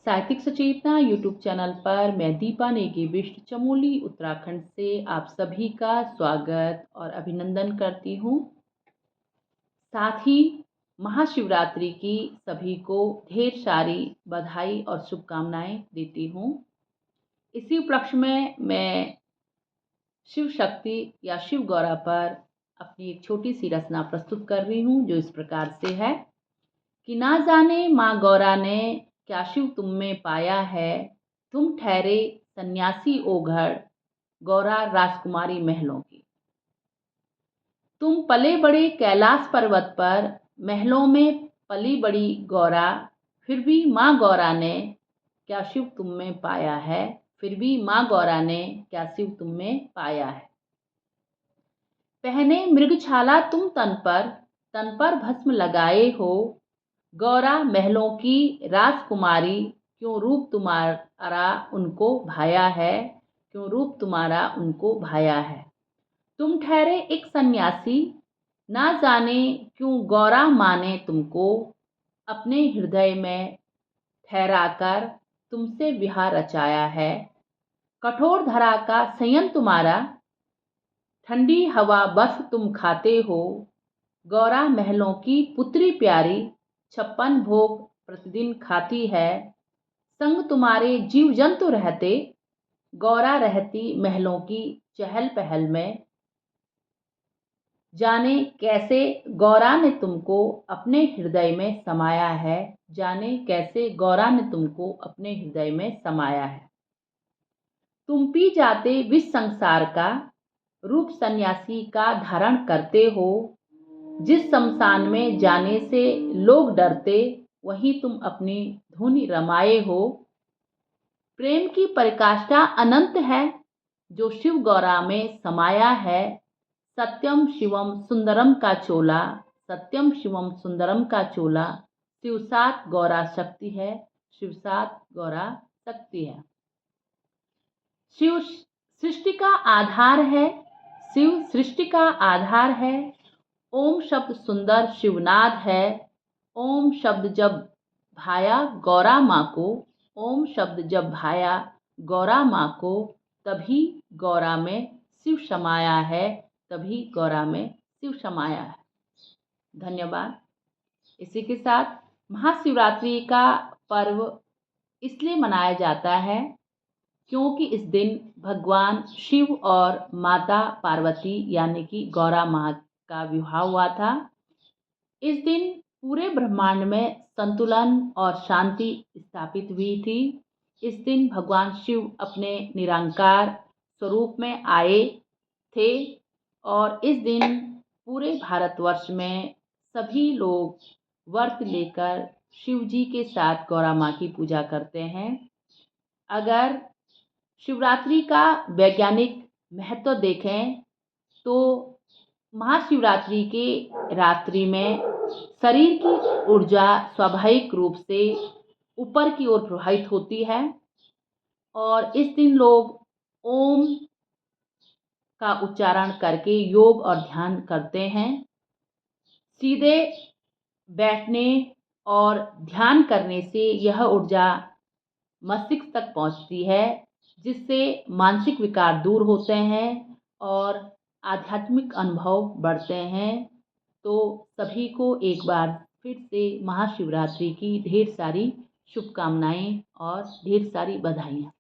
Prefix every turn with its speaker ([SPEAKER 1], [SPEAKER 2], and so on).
[SPEAKER 1] साहित्यिक सचेतना YouTube channel पर मैं दीपा नेगी बिष्ट चमोली उत्तराखंड से आप सभी का स्वागत और अभिनंदन करती हूँ। साथ ही महाशिवरात्रि की सभी को ढेर सारी बधाई और शुभकामनाएं देती हूँ। इसी उपलक्ष्य में मैं शिव शक्ति या शिव गौरा पर अपनी एक छोटी सी रचना प्रस्तुत कर रही हूँ, जो इस प्रकार से है कि ना जाने माँ गौरा ने क्या शिव तुम में पाया है, तुम ठहरे सन्यासी ओघड़ गौरा राजकुमारी महलों की। तुम पले बड़े कैलाश पर्वत पर, महलों में पली बड़ी गौरा, फिर भी माँ गौरा ने क्या शिव तुम में पाया है, फिर भी माँ गौरा ने क्या शिव तुम में पाया है। पहने मृगछाला तुम तन पर भस्म लगाए हो, गौरा महलों की राजकुमारी, क्यों रूप तुम्हारा उनको भाया है, क्यों रूप तुम्हारा उनको भाया है। तुम ठहरे एक सन्यासी, ना जाने क्यों गौरा माँ ने तुमको अपने हृदय में ठहराकर तुमसे विहार रचाया है। कठोर धरा का संयम तुम्हारा, ठंडी हवा बर्फ तुम खाते हो, गौरा महलों की पुत्री प्यारी, 56 भोग प्रतिदिन खाती है। संग तुम्हारे जीव जंतु रहते, गौरा रहती महलों की चहल पहल में। जाने कैसे गौरा ने तुमको अपने हृदय में समाया है, जाने कैसे गौरा ने तुमको अपने हृदय में समाया है। तुम पी जाते विष संसार का, रूप सन्यासी का धारण करते हो, जिस शमशान में जाने से लोग डरते, वहीं तुम अपनी धुन रमाए हो। प्रेम की पराकाष्ठा अनंत है, जो शिव गौरा में समाया है। सत्यम शिवम सुंदरम का चोला, सत्यम शिवम सुंदरम का चोला, शिव सात गौरा शक्ति है, शिव सात गौरा शक्ति है। शिव सृष्टि का आधार है, शिव सृष्टि का आधार है। ओम शब्द सुंदर शिवनाद है, ओम शब्द जब भाया गौरा माँ को, ओम शब्द जब भाया गौरा माँ को, तभी गौरा में शिव समाया है, तभी गौरा में शिव समाया है। धन्यवाद। इसी के साथ महाशिवरात्रि का पर्व इसलिए मनाया जाता है क्योंकि इस दिन भगवान शिव और माता पार्वती यानी कि गौरा माँ का विवाह हुआ था। इस दिन पूरे ब्रह्मांड में संतुलन और शांति स्थापित हुई थी। इस दिन भगवान शिव अपने निरंकार स्वरूप में आए थे और इस दिन पूरे भारतवर्ष में सभी लोग व्रत लेकर शिव जी के साथ गौरा माँ की पूजा करते हैं। अगर शिवरात्रि का वैज्ञानिक महत्व देखें तो महाशिवरात्रि के रात्रि में शरीर की ऊर्जा स्वाभाविक रूप से ऊपर की ओर प्रवाहित होती है और इस दिन लोग ओम का उच्चारण करके योग और ध्यान करते हैं। सीधे बैठने और ध्यान करने से यह ऊर्जा मस्तिष्क तक पहुंचती है, जिससे मानसिक विकार दूर होते हैं और आध्यात्मिक अनुभव बढ़ते हैं। तो सभी को एक बार फिर से महाशिवरात्रि की ढेर सारी शुभकामनाएं और ढेर सारी बधाइयाँ।